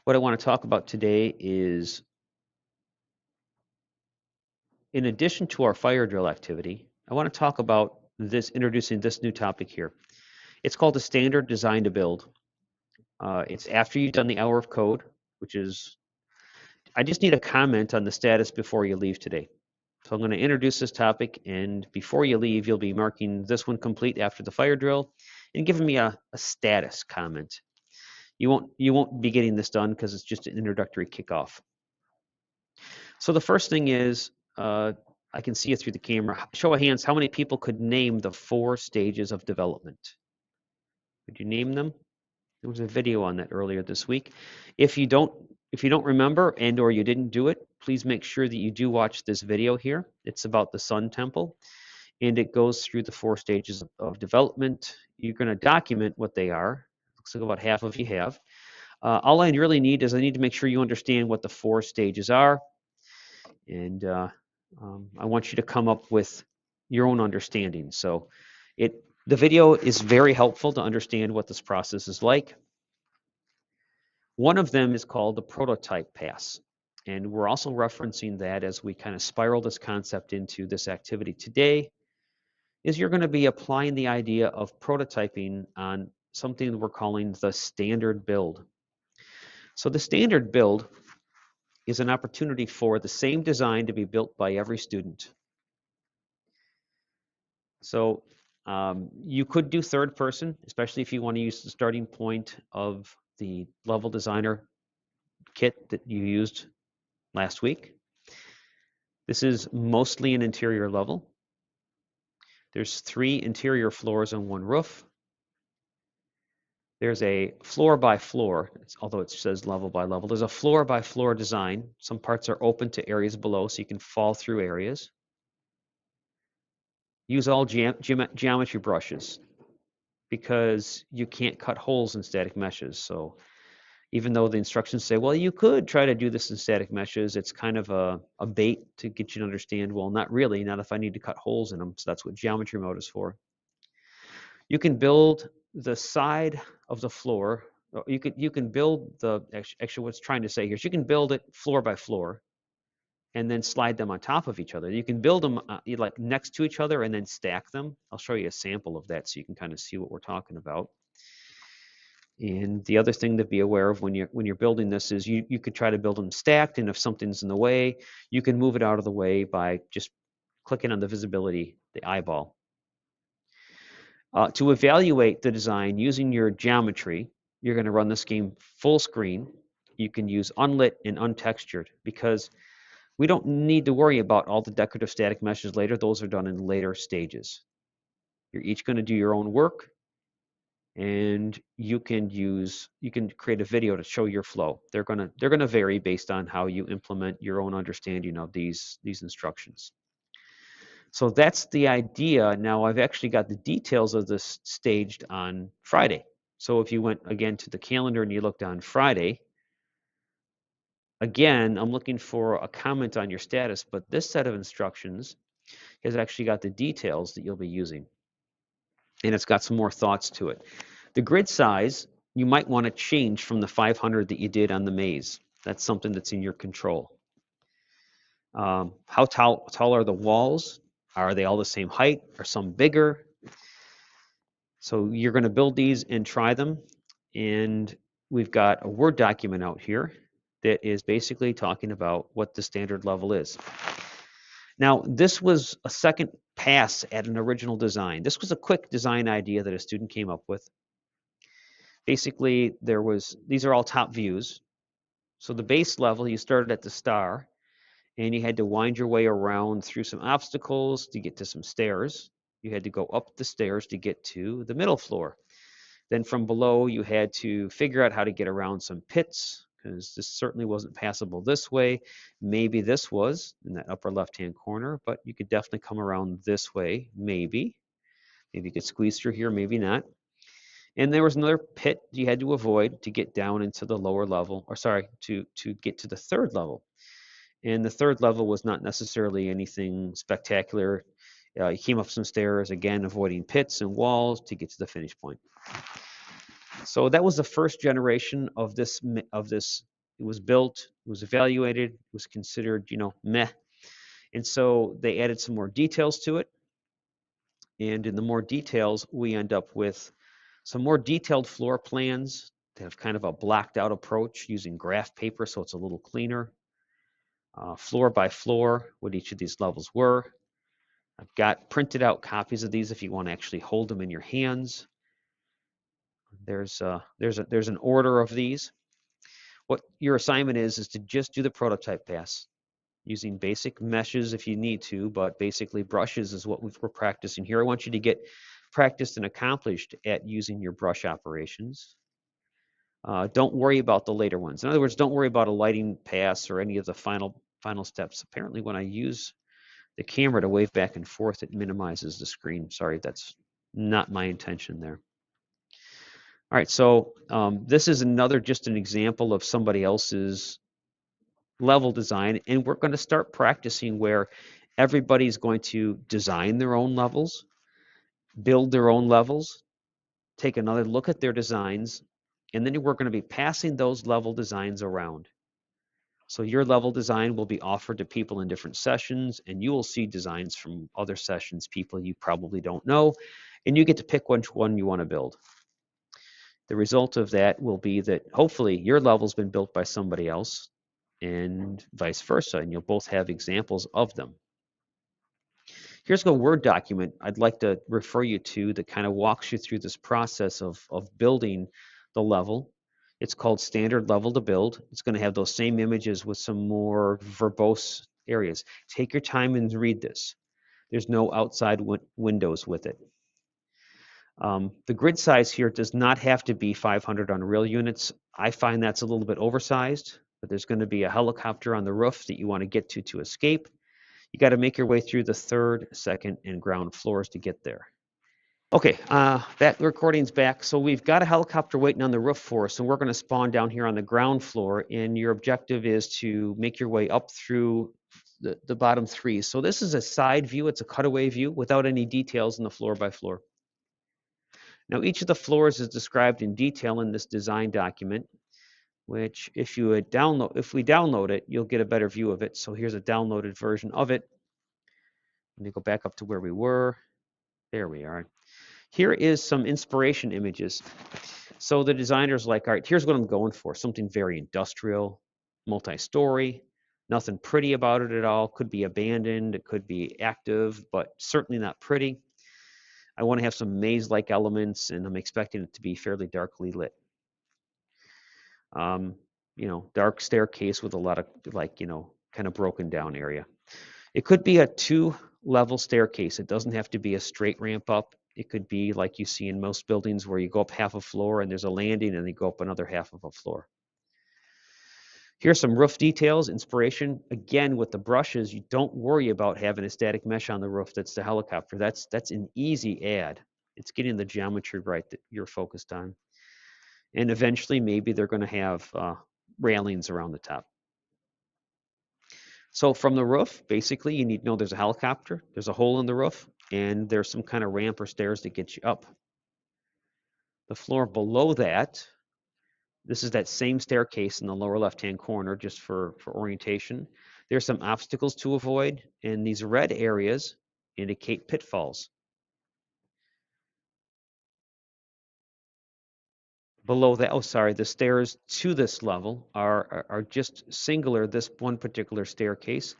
What I want to talk about today is, in addition to our fire drill activity, I want to talk about introducing this new topic here. It's called a standard design to build. It's after you've done the hour of code, which is, I just need a comment on the status before you leave today. So I'm going to introduce this topic, and before you leave, you'll be marking this one complete after the fire drill and giving me a status comment. You won't be getting this done because it's just an introductory kickoff. So the first thing is, I can see it through the camera. Show of hands, how many people could name the 4 stages of development? Could you name them? There was a video on that earlier this week. If you don't remember and or you didn't do it, please make sure that you do watch this video here. It's about the Sun Temple, and it goes through the 4 stages of development. You're going to document what they are. Looks like about half of you have. All I really need is I need to make sure you understand what the 4 stages are, and I want you to come up with your own understanding. So the video is very helpful to understand what this process is like. One of them is called the prototype pass, and we're also referencing that as we kind of spiral this concept into this activity today, is you're going to be applying the idea of prototyping on something that we're calling the standard build. So the standard build is an opportunity for the same design to be built by every student. So you could do third person, especially if you want to use the starting point of the level designer kit that you used last week. This is mostly an interior level. There's 3 interior floors on 1 roof. There's a floor by floor, although it says level by level. There's a floor by floor design. Some parts are open to areas below, so you can fall through areas. Use all geometry brushes because you can't cut holes in static meshes. So even though the instructions say, well, you could try to do this in static meshes, it's kind of a bait to get you to understand, well, not really, not if I need to cut holes in them. So that's what geometry mode is for. You can build the side of the floor. You can build actually what's trying to say here is you can build it floor by floor and then slide them on top of each other. You can build them like next to each other and then stack them. I'll show you a sample of that so you can kind of see what we're talking about. And the other thing to be aware of when you're building this is you could try to build them stacked, and if something's in the way, you can move it out of the way by just clicking on the visibility, the eyeball. To evaluate the design using your geometry, you're going to run this game full screen. You can use unlit and untextured because we don't need to worry about all the decorative static meshes later. Those are done in later stages. You're each going to do your own work, and you can create a video to show your flow. They're going to vary based on how you implement your own understanding of these instructions. So that's the idea. Now I've actually got the details of this staged on Friday. So if you went again to the calendar and you looked on Friday, again, I'm looking for a comment on your status, but this set of instructions has actually got the details that you'll be using. And it's got some more thoughts to it. The grid size, you might want to change from the 500 that you did on the maze. That's something that's in your control. How tall are the walls? Are they all the same height? Are some bigger? So you're going to build these and try them. And we've got a Word document out here that is basically talking about what the standard level is. Now, this was a second pass at an original design. This was a quick design idea that a student came up with. Basically, these are all top views. So the base level, you started at the star, and you had to wind your way around through some obstacles to get to some stairs. You had to go up the stairs to get to the middle floor. Then from below, you had to figure out how to get around some pits, because this certainly wasn't passable this way. Maybe this was in that upper left-hand corner, but you could definitely come around this way, maybe. Maybe you could squeeze through here, maybe not. And there was another pit you had to avoid to get down into the lower level, or sorry, to get to the third level. And the third level was not necessarily anything spectacular. You came up some stairs, again, avoiding pits and walls to get to the finish point. So that was the first generation of this It was built, it was evaluated, it was considered, meh. And so they added some more details to it. And in the more details, we end up with some more detailed floor plans that have kind of a blacked out approach using graph paper, so it's a little cleaner. Floor by floor, what each of these levels were. I've got printed out copies of these if you want to actually hold them in your hands. There's an order of these. What your assignment is to just do the prototype pass using basic meshes if you need to, but basically brushes is what we're practicing here. I want you to get practiced and accomplished at using your brush operations. Don't worry about the later ones. In other words, don't worry about a lighting pass or any of the final steps. Apparently, when I use the camera to wave back and forth, it minimizes the screen. Sorry, that's not my intention there. All right, so this is just an example of somebody else's level design, and we're going to start practicing where everybody's going to design their own levels, build their own levels, take another look at their designs, and then we're going to be passing those level designs around. So your level design will be offered to people in different sessions, and you will see designs from other sessions, people you probably don't know, and you get to pick which one you want to build. The result of that will be that hopefully your level's been built by somebody else and vice versa, and you'll both have examples of them. Here's a Word document I'd like to refer you to that kind of walks you through this process of building the level. It's called Standard Level to Build. It's going to have those same images with some more verbose areas. Take your time and read this. There's no outside windows with it. The grid size here does not have to be 500 Unreal units. I find that's a little bit oversized, but there's going to be a helicopter on the roof that you want to get to escape. You got to make your way through the third, second, and ground floors to get there. Okay, that recording's back. So we've got a helicopter waiting on the roof for us, and we're going to spawn down here on the ground floor, and your objective is to make your way up through the bottom three. So this is a side view. It's a cutaway view without any details in the floor by floor. Now, each of the floors is described in detail in this design document, which if we download it, you'll get a better view of it. So here's a downloaded version of it. Let me go back up to where we were. There we are. Here is some inspiration images. So the designer's like, all right, here's what I'm going for. Something very industrial, multi-story, nothing pretty about it at all. Could be abandoned, it could be active, but certainly not pretty. I want to have some maze-like elements, and I'm expecting it to be fairly darkly lit. Dark staircase with a lot of kind of broken down area. It could be a 2-level staircase. It doesn't have to be a straight ramp up. It could be like you see in most buildings where you go up half a floor and there's a landing and you go up another half of a floor. Here's some roof details, inspiration. Again, with the brushes, you don't worry about having a static mesh on the roof that's the helicopter. That's an easy add. It's getting the geometry right that you're focused on. And eventually, maybe they're going to have railings around the top. So from the roof, basically, you need to know there's a helicopter, there's a hole in the roof, and there's some kind of ramp or stairs that get you up. The floor below that, this is that same staircase in the lower left-hand corner, just for orientation. There's some obstacles to avoid, and these red areas indicate pitfalls. Below that, the stairs to this level are just singular, this one particular staircase.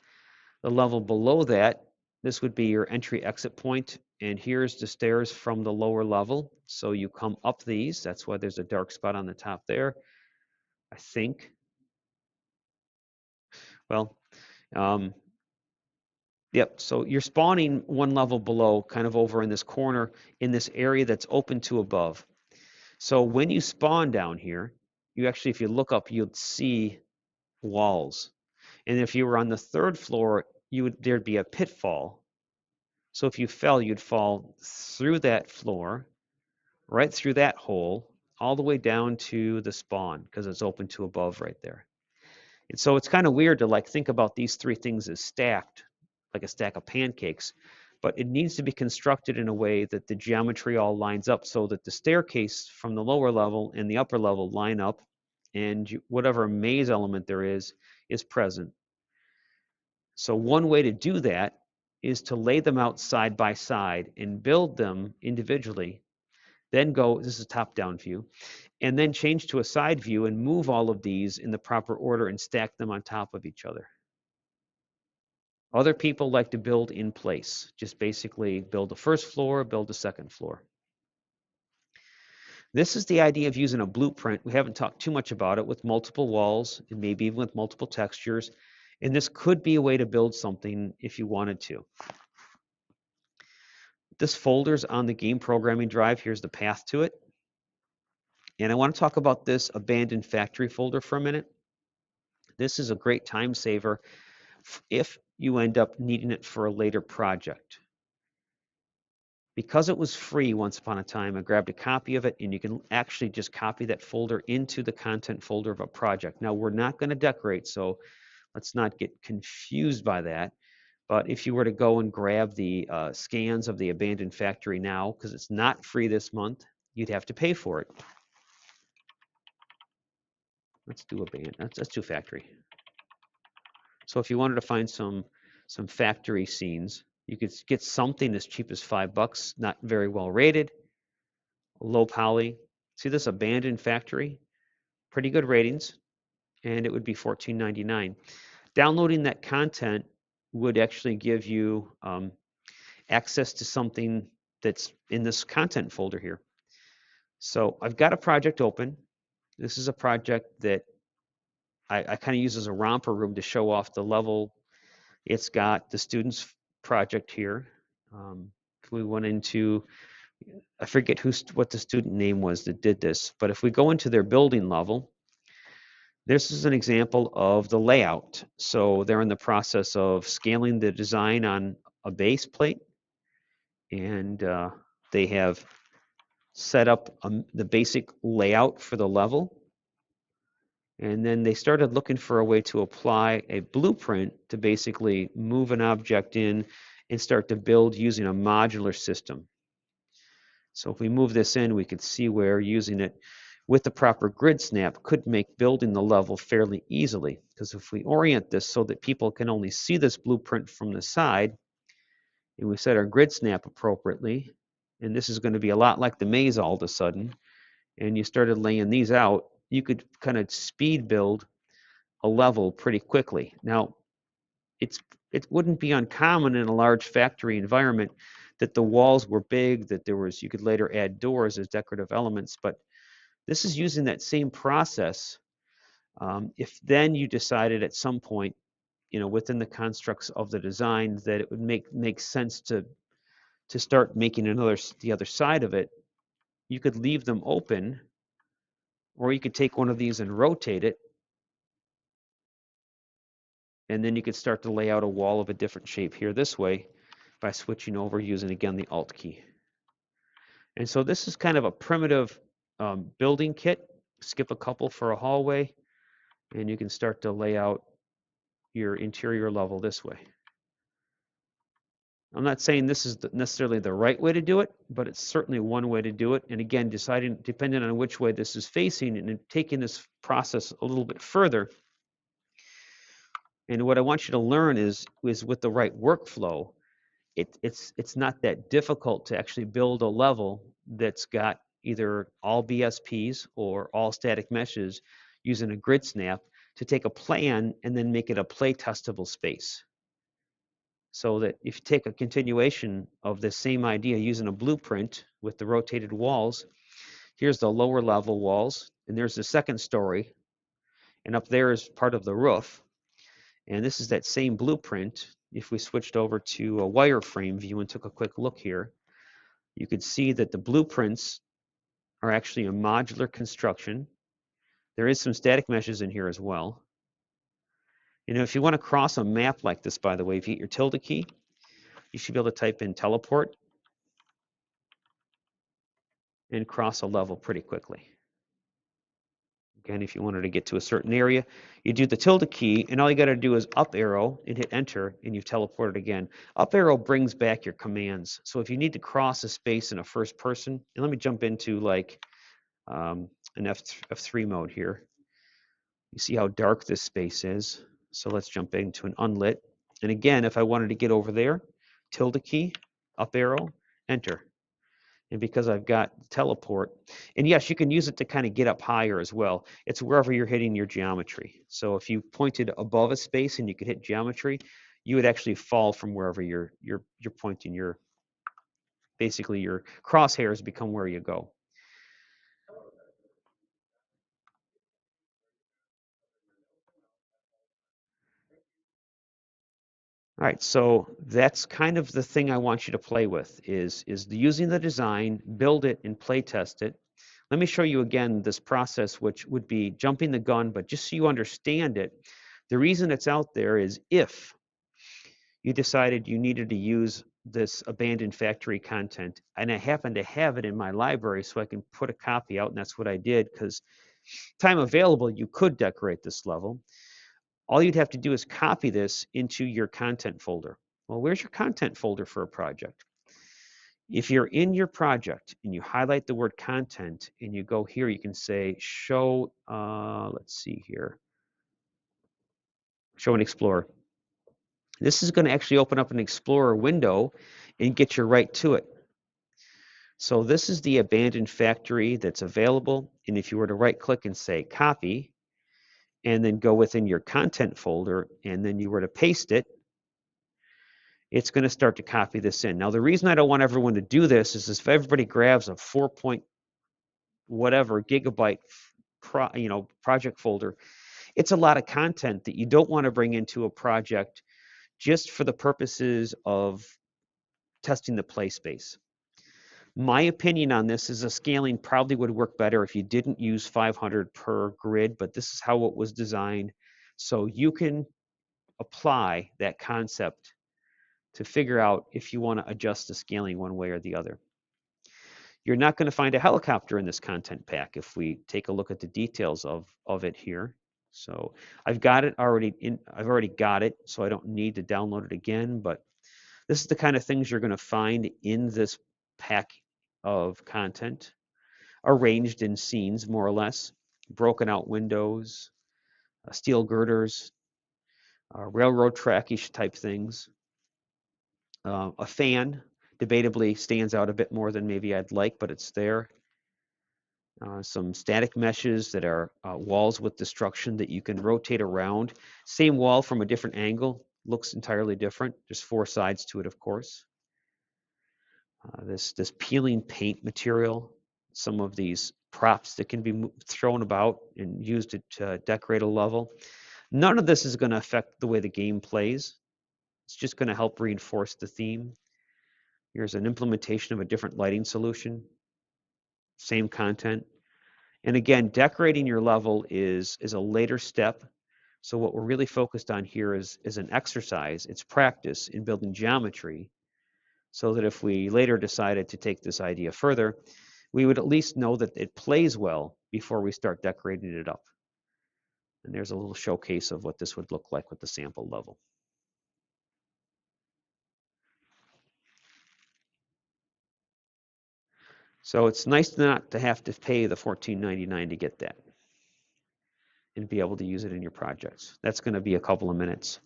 The level below that, this would be your entry-exit point, and here's the stairs from the lower level. So you come up these. That's why there's a dark spot on the top there, I think. Well, yep, so you're spawning one level below, kind of over in this corner, in this area that's open to above. So when you spawn down here, you actually, if you look up, you'd see walls. And if you were on the third floor, there'd be a pitfall. So if you fell, you'd fall through that floor, right through that hole, all the way down to the spawn, because it's open to above right there. And so it's kind of weird to think about these three things as stacked, like a stack of pancakes, but it needs to be constructed in a way that the geometry all lines up so that the staircase from the lower level and the upper level line up, and whatever maze element there is present. So one way to do that is to lay them out side by side and build them individually. Then go, this is a top-down view, and then change to a side view and move all of these in the proper order and stack them on top of each other. Other people like to build in place, just basically build the first floor, build the second floor. This is the idea of using a blueprint. We haven't talked too much about it, with multiple walls and maybe even with multiple textures. And this could be a way to build something if you wanted to. This folder's on the game programming drive. Here's the path to it. And I want to talk about this abandoned factory folder for a minute. This is a great time saver if you end up needing it for a later project. Because it was free once upon a time, I grabbed a copy of it, and you can actually just copy that folder into the content folder of a project. Now, we're not going to decorate, so let's not get confused by that. But if you were to go and grab the scans of the abandoned factory now, because it's not free this month, you'd have to pay for it. Let's do abandoned. Let's do factory. So if you wanted to find some factory scenes, you could get something as cheap as $5, not very well rated, low poly. See this abandoned factory? Pretty good ratings, and it would be $14.99. Downloading that content would actually give you access to something that's in this content folder here. So I've got a project open. This is a project that I kind of use as a romper room to show off the level. It's got the students' project here. If we went into, I forget what the student name was that did this, but if we go into their building level, this is an example of the layout. So they're in the process of scaling the design on a base plate, and they have set up the basic layout for the level. And then they started looking for a way to apply a blueprint to basically move an object in and start to build using a modular system. So if we move this in, we could see where using it with the proper grid snap could make building the level fairly easily. Because if we orient this so that people can only see this blueprint from the side, and we set our grid snap appropriately, and this is going to be a lot like the maze all of a sudden, and you started laying these out, you could kind of speed build a level pretty quickly. Now, it wouldn't be uncommon in a large factory environment that the walls were big, that you could later add doors as decorative elements, but this is using that same process. If then you decided at some point, within the constructs of the design, that it would make sense to start making the other side of it, you could leave them open, or you could take one of these and rotate it, and then you could start to lay out a wall of a different shape here this way by switching over using, again, the Alt key. And so this is kind of a primitive building kit. Skip a couple for a hallway, and you can start to lay out your interior level this way. I'm not saying this is necessarily the right way to do it, but it's certainly one way to do it. And again, depending on which way this is facing and taking this process a little bit further. And what I want you to learn is with the right workflow, it's not that difficult to actually build a level that's got either all BSPs or all static meshes using a grid snap to take a plan and then make it a play testable space. So that if you take a continuation of the same idea using a blueprint with the rotated walls, here's the lower level walls, and there's the second story, and up there is part of the roof. And this is that same blueprint. If we switched over to a wireframe view and took a quick look here, you could see that the blueprints are actually a modular construction. There is some static meshes in here as well. If you want to cross a map like this, by the way, if you hit your tilde key, you should be able to type in teleport and cross a level pretty quickly. Again, if you wanted to get to a certain area, you do the tilde key, and all you got to do is up arrow and hit enter, and you've teleported again. Up arrow brings back your commands. So if you need to cross a space in a first person, and let me jump into like an F3 mode here. You see how dark this space is. So let's jump into an unlit. And again, if I wanted to get over there, tilde key, up arrow, enter. And because I've got teleport, and yes, you can use it to kind of get up higher as well. It's wherever you're hitting your geometry. So if you pointed above a space and you could hit geometry, you would actually fall from wherever you're pointing your, basically your crosshairs become where you go. All right, so that's kind of the thing I want you to play with is using the design, build it and play test it. Let me show you again this process, which would be jumping the gun, but just so you understand it, the reason it's out there is if you decided you needed to use this abandoned factory content, and I happen to have it in my library so I can put a copy out, and that's what I did because time available, you could decorate this level. All you'd have to do is copy this into your content folder. Well, where's your content folder for a project? If you're in your project and you highlight the word content and you go here, you can say show, let's see here, show and Explorer. This is going to actually open up an Explorer window and get you right to it. So this is the abandoned factory that's available. And if you were to right click and say copy, and then go within your content folder, and then you were to paste it, it's going to start to copy this in. Now, the reason I don't want everyone to do this is if everybody grabs a 4 point whatever gigabyte project folder, it's a lot of content that you don't want to bring into a project just for the purposes of testing the play space. My opinion on this is a scaling probably would work better if you didn't use 500 per grid, but this is how it was designed. So you can apply that concept to figure out if you want to adjust the scaling one way or the other. You're not going to find a helicopter in this content pack if we take a look at the details of it here. So I've got it already in, I've already got it, so I don't need to download it again, but this is the kind of things you're going to find in this pack of content, arranged in scenes, more or less, broken out windows, steel girders, railroad trackish type things. A fan debatably stands out a bit more than maybe I'd like, but it's there. Some static meshes that are walls with destruction that you can rotate around. Same wall from a different angle, looks entirely different. There's 4 sides to it, of course. This peeling paint material, some of these props that can be thrown about and used to decorate a level. None of this is going to affect the way the game plays. It's just going to help reinforce the theme. Here's an implementation of a different lighting solution. Same content. And again, decorating your level is a later step. So what we're really focused on here is an exercise. It's practice in building geometry so that if we later decided to take this idea further, we would at least know that it plays well before we start decorating it up. And there's a little showcase of what this would look like with the sample level. So it's nice not to have to pay the $14.99 to get that and be able to use it in your projects. That's going to be a couple of minutes.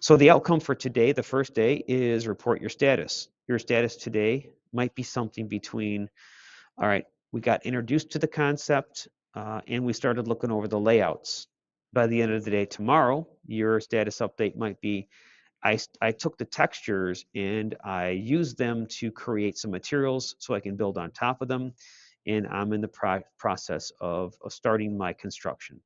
So the outcome for today, the first day, is report your status. Your status today might be something between, all right, we got introduced to the concept and we started looking over the layouts. By the end of the day tomorrow, your status update might be, I took the textures and I used them to create some materials so I can build on top of them. And I'm in the process of starting my construction.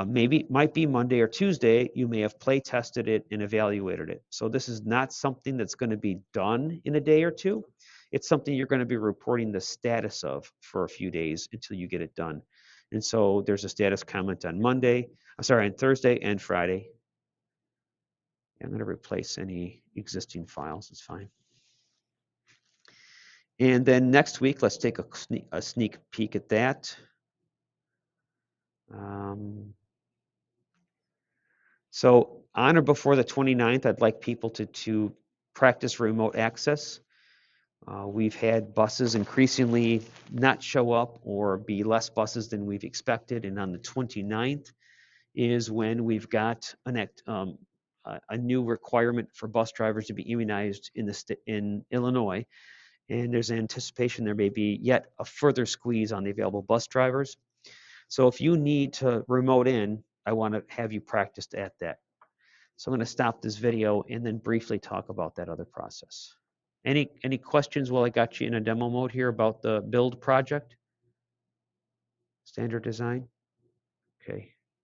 Maybe it might be Monday or Tuesday, you may have play tested it and evaluated it. So this is not something that's going to be done in a day or two. It's something you're going to be reporting the status of for a few days until you get it done. And so there's a status comment on Monday, on Thursday and Friday. I'm going to replace any existing files, it's fine. And then next week, let's take a sneak peek at that. So on or before the 29th, I'd like people to practice remote access. We've had buses increasingly not show up or be less buses than we've expected. And on the 29th is when we've got a new requirement for bus drivers to be immunized in Illinois. And there's an anticipation there may be yet a further squeeze on the available bus drivers. So if you need to remote in, I want to have you practiced at that. So I'm going to stop this video and then briefly talk about that other process. Any questions while I got you in a demo mode here about the build project? Standard design? Okay.